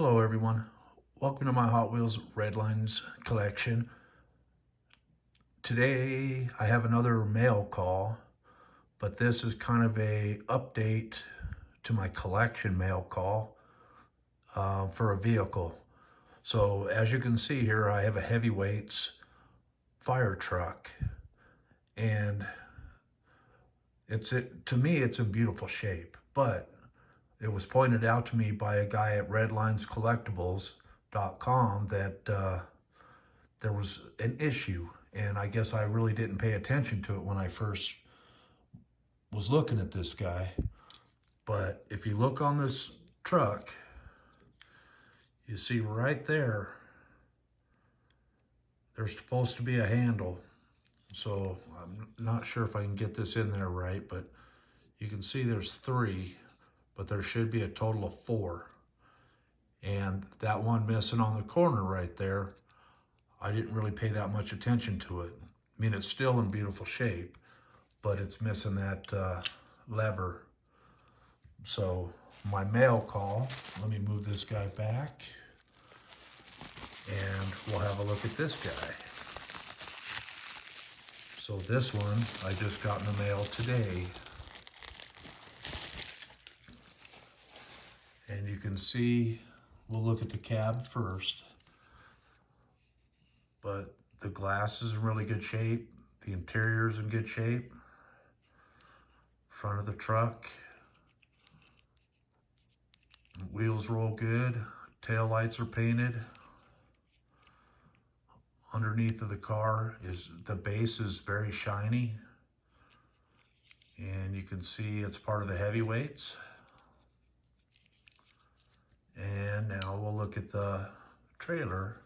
Hello everyone, welcome to my Hot Wheels Redlines collection. Today I have another mail call, but this is kind of a update to my collection mail call for a vehicle. So as you can see here, I have a heavyweights fire truck, and to me it's in beautiful shape, but it was pointed out to me by a guy at redlinescollectibles.com that there was an issue, and I guess I really didn't pay attention to it when I first was looking at this guy. But if you look on this truck, you see right there, there's supposed to be a handle. So I'm not sure if I can get this in there right, but you can see there's 3, but there should be a total of 4. And that one missing on the corner right there, I didn't really pay that much attention to it. I mean, it's still in beautiful shape, but it's missing that lever. So my mail call, let me move this guy back, and we'll have a look at this guy. So this one I just got in the mail today. And you can see, we'll look at the cab first, but the glass is in really good shape. The interior is in good shape. Front of the truck, wheels roll good. Tail lights are painted. Underneath of the car the base is very shiny, and you can see it's part of the heavyweights. And now we'll look at the trailer.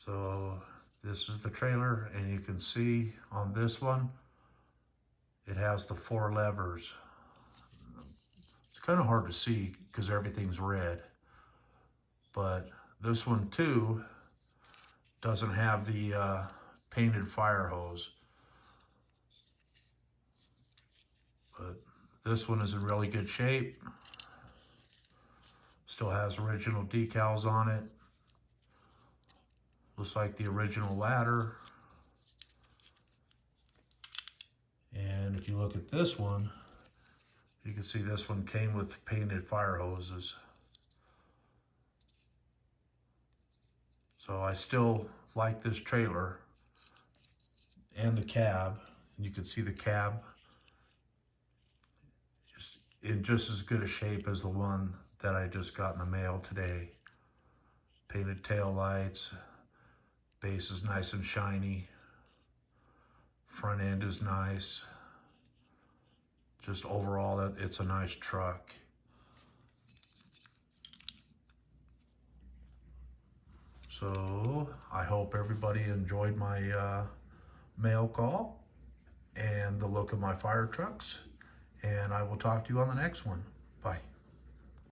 So this is the trailer, and you can see on this one, it has the 4 levers. It's kind of hard to see because everything's red, but this one too doesn't have the painted fire hose. But this one is in really good shape. Still has original decals on it. Looks like the original ladder. And if you look at this one, you can see this one came with painted fire hoses. So I still like this trailer and the cab. And you can see the cab in just as good a shape as the one that I just got in the mail today. Painted tail lights, base is nice and shiny, front end is nice. Just overall, it's a nice truck. So I hope everybody enjoyed my mail call and the look of my fire trucks. And I will talk to you on the next one. Bye.